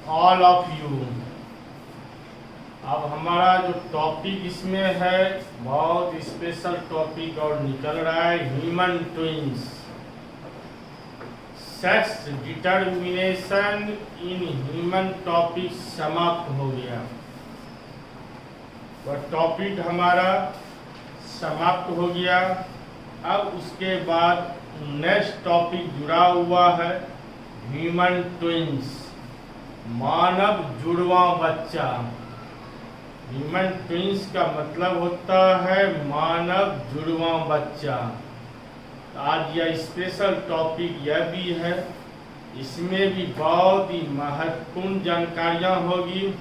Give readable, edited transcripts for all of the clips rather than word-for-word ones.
All of you. अब हमारा जो टॉपिक इसमें है बहुत स्पेशल टॉपिक और निकल रहा है human twins. Sex determination in human topic समाप्त हो गया। वह टॉपिक हमारा समाप्त हो गया। अब उसके बाद नेक्स्ट टॉपिक जुड़ा हुआ है ह्यूमन ट्विंस, मानव जुड़वा बच्चा। ह्यूमन ट्विंस का मतलब होता है मानव जुड़वा बच्चा। आज यह स्पेशल टॉपिक यह भी है, इसमें भी बहुत ही महत्वपूर्ण जानकारियाँ होगी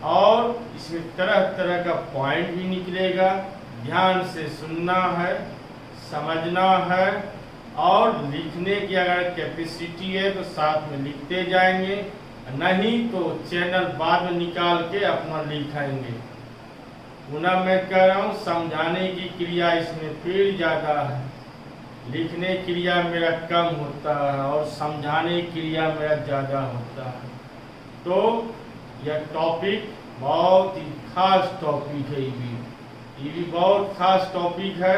और इसमें तरह तरह का पॉइंट भी निकलेगा। ध्यान से सुनना है, समझना है और लिखने की अगर कैपेसिटी है तो साथ में लिखते जाएंगे, नहीं तो चैनल बाद में निकाल के अपना लिखेंगे। पुनः मैं कह रहा हूँ समझाने की क्रिया इसमें फिर ज़्यादा है, लिखने क्रिया मेरा कम होता है और समझाने क्रिया मेरा ज़्यादा होता है। तो यह टॉपिक बहुत ही खास टॉपिक है। ये भी बहुत खास टॉपिक है।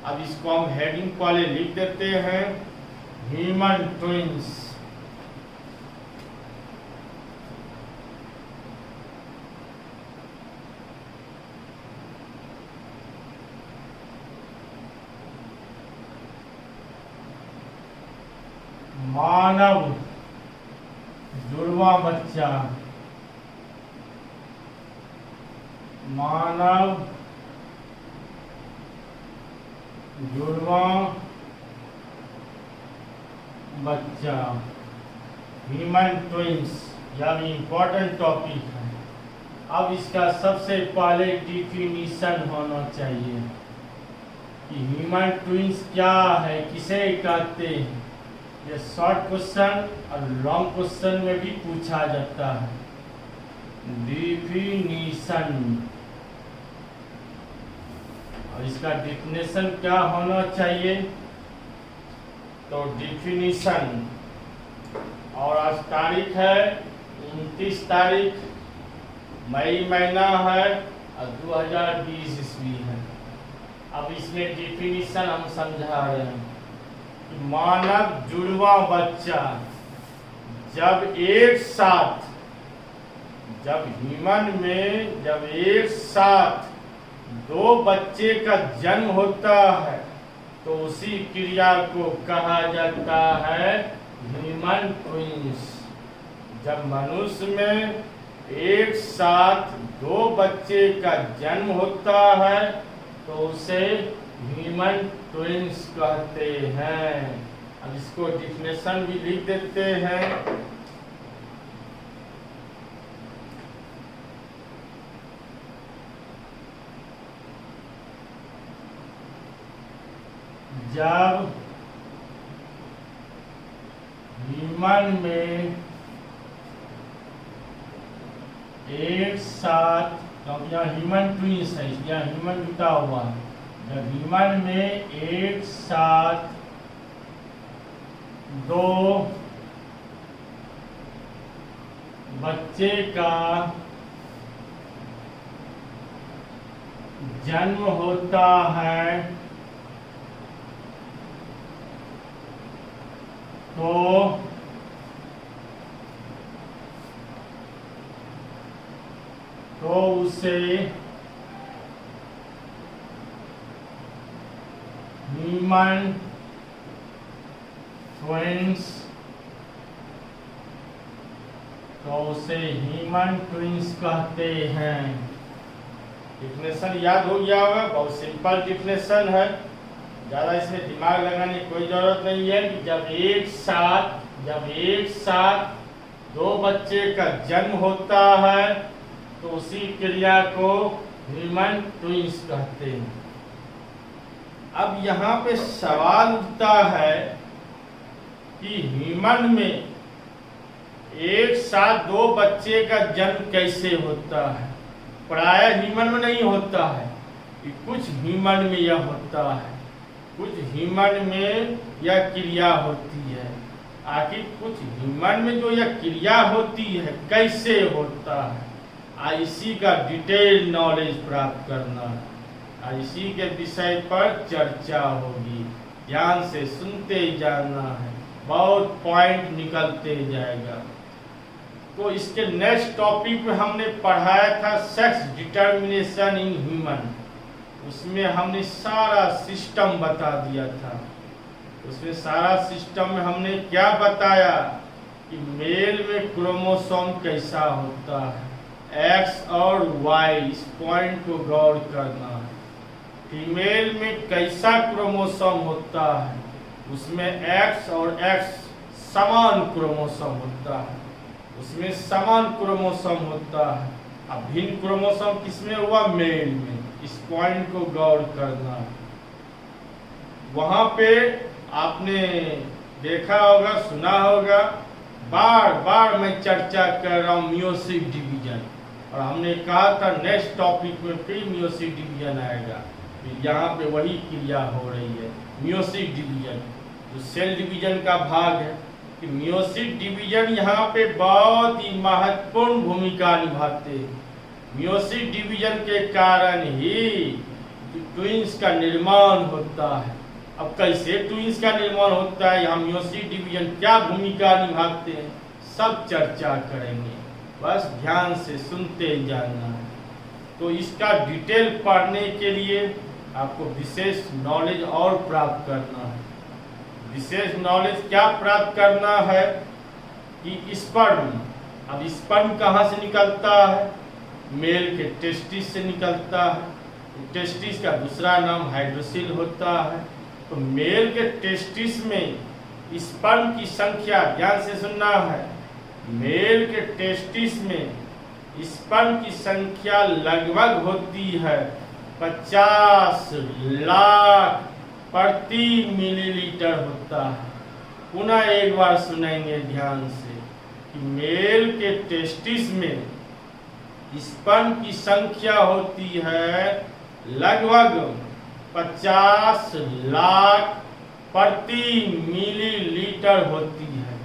अब इसको हम हेडिंग पहले लिख देते हैं ह्यूमन ट्विंस। मानव जुड़वा बच्चा, मानव जुड़वा बच्चा, ह्यूमन ट्विंस, यह इम्पोर्टेंट टॉपिक है। अब इसका सबसे पहले डिफिनीशन होना चाहिए कि ह्यूमन ट्विंस क्या है, किसे कहते हैं। ये शॉर्ट क्वेश्चन और लॉन्ग क्वेश्चन में भी पूछा जाता है। डिफिनीशन, और इसका डिफिनेशन क्या होना चाहिए, तो डिफिनीशन, और आज तारीख है 29 तारीख मई महीना है और 2020 ईस्वी है। अब इसमें डिफिनीशन हम समझा रहे हैं। मानव जुड़वा बच्चा जब एक साथ, जब ह्यूमन में जब एक साथ दो बच्चे का जन्म होता है तो उसी क्रिया को कहा जाता है ह्यूमन ट्विंस। जब मनुष्य में एक साथ दो बच्चे का जन्म होता है तो उसे ह्यूमन ट्विंस कहते हैं। अब इसको डिफिनेशन भी लिख देते हैं। जब ह्यूमन में एक साथ, क्योंकि यहाँ ह्यूमन ट्विंस है इसलिए ह्यूमन जुटा हुआ है, जब ह्यूमन में एक साथ दो बच्चे का जन्म होता है तो उसे ह्यूमन ट्विंस, तो उसे ह्यूमन ट्विंस कहते हैं। डिफिनेशन याद हो गया होगा, बहुत सिंपल डिफिनेशन है, ज़्यादा इसमें दिमाग लगाने की कोई ज़रूरत नहीं है। कि जब एक साथ दो बच्चे का जन्म होता है तो उसी क्रिया को ह्यूमन ट्विंस कहते हैं। अब यहाँ पे सवाल उठता है कि ह्यूमन में एक साथ दो बच्चे का जन्म कैसे होता है। प्रायः ह्यूमन में नहीं होता है, कि कुछ ह्यूमन में यह होता है, कुछ ह्यूमन में यह क्रिया होती है। आखिर कुछ ह्यूमन में जो यह क्रिया होती है कैसे होता है, इसी का डिटेल नॉलेज प्राप्त करना है। इसी के विषय पर चर्चा होगी, ध्यान से सुनते जाना है, बहुत पॉइंट निकलते जाएगा। तो इसके नेक्स्ट टॉपिक में हमने पढ़ाया था सेक्स डिटर्मिनेशन इन ह्यूमन। उसमें हमने सारा सिस्टम बता दिया था। उसमें सारा सिस्टम में हमने क्या बताया कि मेल में क्रोमोसोम कैसा होता है, एक्स और वाई, इस पॉइंट को गौर करना है। फीमेल में कैसा क्रोमोसोम होता है, उसमें एक्स और एक्स समान क्रोमोसोम होता है, उसमें समान क्रोमोसोम होता है। अब भिन्न क्रोमोसोम किसमें हुआ, मेल में। इस पॉइंट को गौर करना है। वहां पे आपने देखा होगा, सुना होगा, बार बार मैं चर्चा कर रहा हूँ मियोसिस डिवीजन, और हमने कहा था नेक्स्ट टॉपिक में फिर मियोसिस डिवीजन आएगा। यहाँ पे वही क्रिया हो रही है, मियोसिस डिवीजन, जो सेल डिवीजन का भाग है। कि मियोसिस डिवीजन यहाँ पे बहुत ही महत्वपूर्ण भूमिका निभाते हैं। मियोसिस डिवीजन के कारण ही ट्विंस का निर्माण होता है। अब कैसे ट्विंस का निर्माण होता है, यहाँ मियोसिस डिवीजन क्या भूमिका निभाते हैं, सब चर्चा करेंगे, बस ध्यान से सुनते जाना है। तो इसका डिटेल पढ़ने के लिए आपको विशेष नॉलेज और प्राप्त करना है। विशेष नॉलेज क्या प्राप्त करना है कि स्पर्म, अब स्पर्म कहाँ से निकलता है, मेल के टेस्टिस से निकलता है। टेस्टिस का दूसरा नाम हाइड्रोसिल होता है। तो मेल के टेस्टिस में स्पर्म की संख्या, ध्यान से सुनना है, मेल के टेस्टिस में स्पर्म की संख्या लगभग होती है 50 लाख प्रति मिलीलीटर होता है। पुनः एक बार सुनेंगे ध्यान से कि मेल के टेस्टिस में स्पर्म की संख्या होती है लगभग 50 लाख प्रति मिलीलीटर होती है।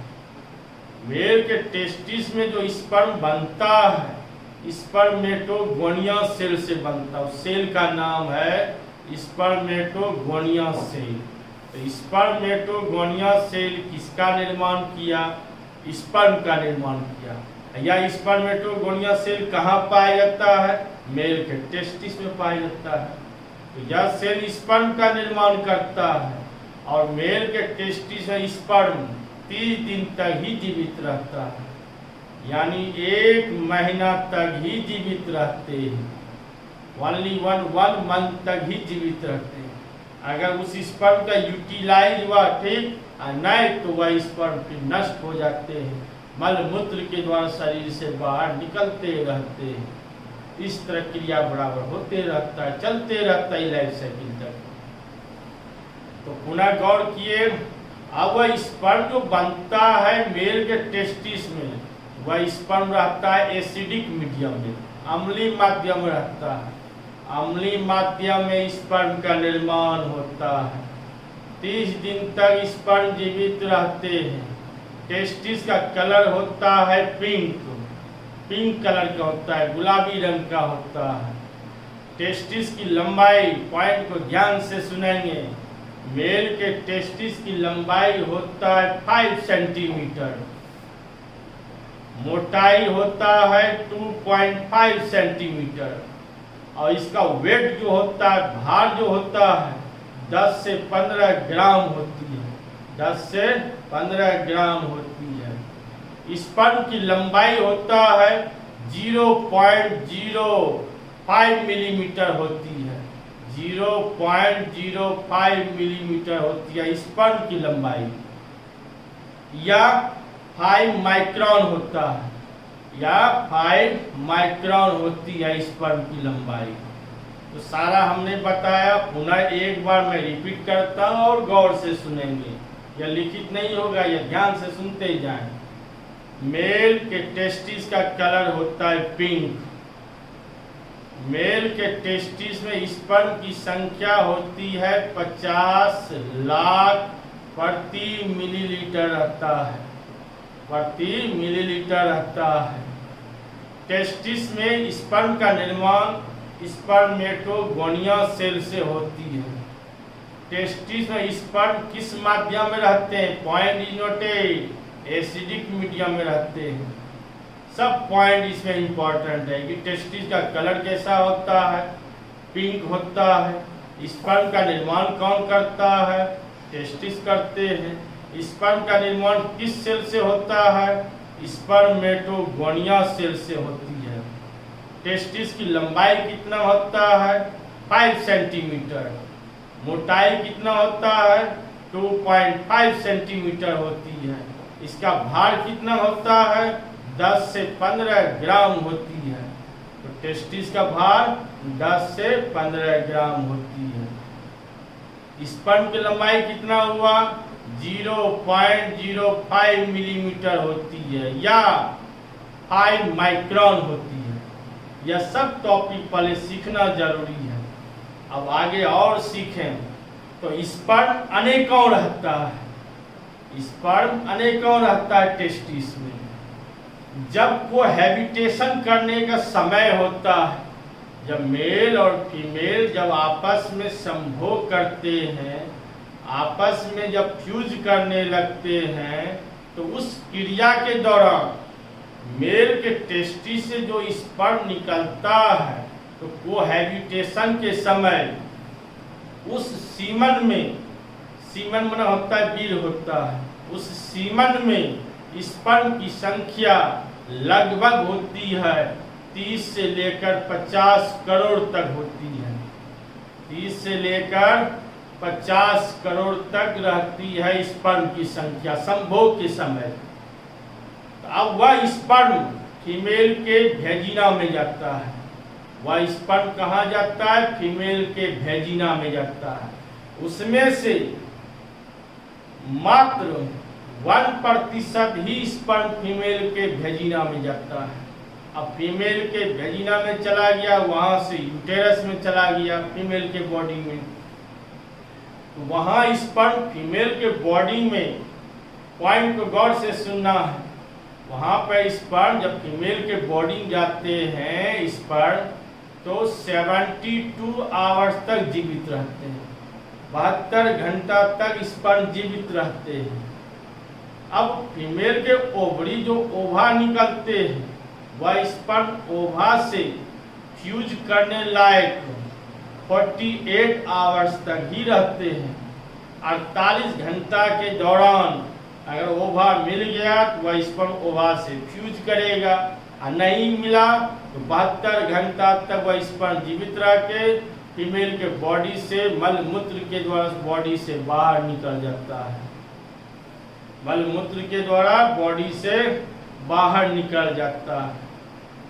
मेल के टेस्टिस में जो स्पर्म बनता है, स्पर्मेटोगोनिया सेल से बनता है। सेल का नाम है स्पर्मेटोगोनिया सेल। तो स्पर्मेटोगोनिया सेल किसका निर्माण किया, स्पर्म का निर्माण किया। यह स्पर्मेटोगोनिया सेल कहाँ पाया जाता है, मेल के टेस्टिस में पाया जाता है। तो यह सेल स्पर्म का निर्माण करता है, और मेल के टेस्टिस में स्पर्म 30 दिन तक ही जीवित रहता है, यानी 1 महीना तक ही जीवित रहते हैं। ओनली वन मंथ तक ही जीवित रहते हैं। अगर उस स्पर्म का यूटिलाइज हुआ ठीक, और नहीं तो वह स्पर्म फिर नष्ट हो जाते हैं, मल मूत्र के द्वारा शरीर से बाहर निकलते रहते हैं। इस तरह क्रिया बराबर होते रहता है, चलते रहता है लाइफ साइकिल तक। तो पुनः गौर किए, अब वह स्पर्म जो बनता है मेल के टेस्टिस में, वह स्पर्म रहता है एसिडिक मीडियम में, अम्लीय माध्यम में रहता है। अम्लीय माध्यम में स्पर्म का निर्माण होता है। 30 दिन तक स्पर्म जीवित रहते हैं। टेस्टिस का कलर होता है पिंक कलर का होता है, गुलाबी रंग का होता है। टेस्टिस की लंबाई, पॉइंट को ध्यान से सुनेंगे, मेल के टेस्टिस की लंबाई होता है 5 सेंटीमीटर, मोटाई होता है 2.5 सेंटीमीटर, और इसका वेट जो होता है, भार जो होता है 10 से 15 ग्राम होती है। 10 से 15 ग्राम होती है। स्पर्म की लंबाई होता है 0.05 मिलीमीटर होती है। 0.05 मिलीमीटर होती है स्पर्म की लंबाई, या 5 माइक्रोन होता है, या 5 माइक्रोन होती है स्पर्म की लंबाई। तो सारा हमने बताया, पुनः एक बार मैं रिपीट करता हूँ और गौर से सुनेंगे। यह लिखित नहीं होगा, यह ध्यान से सुनते ही जाएं। मेल के टेस्टिस का कलर होता है पिंक। मेल के टेस्टिस में स्पर्म की संख्या होती है 50 लाख प्रति मिलीलीटर रहता है, प्रति मिलीलीटर रहता है। टेस्टिस में स्पर्म का निर्माण स्पर्मेटोगोनिया सेल से होती है। टेस्टिस में स्पर्म किस माध्यम में रहते हैं? Point is noted, acidic medium में रहते हैं। सब पॉइंट इसमें इंपॉर्टेंट है कि टेस्टिस का कलर कैसा होता है, पिंक होता है। स्पर्म का निर्माण कौन करता है? टेस्टिस करते हैं। स्पर्म का निर्माण किस सेल से होता है? स्पर्मेटोगोनिया सेल से होती है। टेस्टिस की लंबाई कितना होता है? 5 सेंटीमीटर। मोटाई कितना होता है? 2.5 सेंटीमीटर होती है। इसका भार कितना होता है? 10 से 15 ग्राम होती है। तो टेस्टिस का भार 10 से 15 ग्राम होती है। स्पर्म की लंबाई कितना हुआ? 0.05 मिलीमीटर होती है या 5 माइक्रोन होती है। यह सब टॉपिक पहले सीखना जरूरी है। अब आगे और सीखें। तो स्पर्म अनेकों रहता है, स्पर्म अनेकों रहता है टेस्टिस में। जब वो हैबिटेशन करने का समय होता है, जब मेल और फीमेल जब आपस में संभोग करते हैं, आपस में जब फ्यूज करने लगते हैं, तो उस क्रिया के दौरान मेल के टेस्टिस से जो स्पर्म निकलता है, तो वो हैबिटेशन के समय उस सीमन में, सीमन में होता है वीर होता है, उस सीमन में स्पर्म की संख्या लगभग होती है 30 से लेकर 50 करोड़ तक होती है। 30 से लेकर 50 करोड़ तक रहती है स्पर्म की संख्या संभोग के समय। अब वह स्पर्म फीमेल के वेजिना में जाता है। वह स्पर्म कहाँ जाता है? फीमेल के वेजिना में जाता है। उसमें से मात्र 1% ही स्पर्म फीमेल के वेजिना में जाता है। अब फीमेल के वेजिना में चला गया, वहां से यूटेरस में चला गया फीमेल के बॉडी में। तो वहां स्पर्म फीमेल के बॉडी में, पॉइंट को गौर से सुनना है, वहां पर स्पर्म जब फीमेल के बॉडी में जाते हैं स्पर्म, तो 72 आवर्स तक जीवित रहते हैं। 72 घंटा तक स्पर्म जीवित रहते हैं। अब फीमेल के ओवरी जो ओवा निकलते हैं, वह स्पर्म ओवा से फ्यूज करने लायक 48 आवर्स तक ही रहते हैं। 48 घंटा के दौरान अगर ओवा मिल गया तो वह स्पर्म ओवा से फ्यूज करेगा, और नहीं मिला तो 72 घंटा तक वह स्पर्म जीवित रह के फीमेल के बॉडी से मल मूत्र के द्वारा बॉडी से बाहर निकल जाता है। मल मूत्र के द्वारा बॉडी से बाहर निकल जाता है।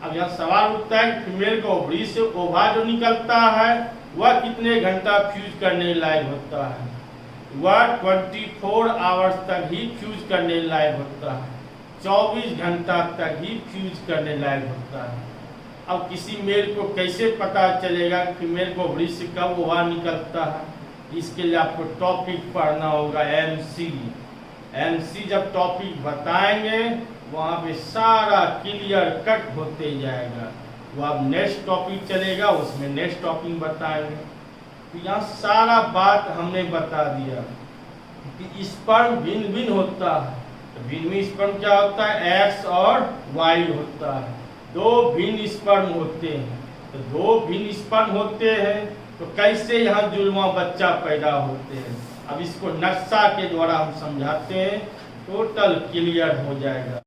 अब यहाँ सवाल उठता है कि फीमेल के ओवरी से ओवा जो निकलता है वह कितने घंटा फ्यूज करने लायक होता है? वह 24 आवर्स तक ही फ्यूज करने लायक होता है। 24 घंटा तक ही फ्यूज करने लायक होता है। अब किसी मेल को कैसे पता चलेगा कि फीमेल को ओवरी से कब ओवा निकलता है? इसके लिए आपको टॉपिक पढ़ना होगा एमसी। एमसी जब टॉपिक बताएंगे वहाँ पे सारा क्लियर कट होते जाएगा। वो अब नेक्स्ट टॉपिक चलेगा, उसमें नेक्स्ट टॉपिक बताएंगे। तो यहाँ सारा बात हमने बता दिया कि स्पर्म भिन्न भिन्न होता है। तो भिन्न स्पर्म क्या होता है? एक्स और वाई होता है। दो भिन्न स्पर्म होते हैं। तो दो भिन्न स्पर्म होते हैं तो कैसे यहाँ जुड़वा बच्चा पैदा होते हैं? अब इसको नक्शा के द्वारा हम समझाते हैं, टोटल क्लियर हो जाएगा।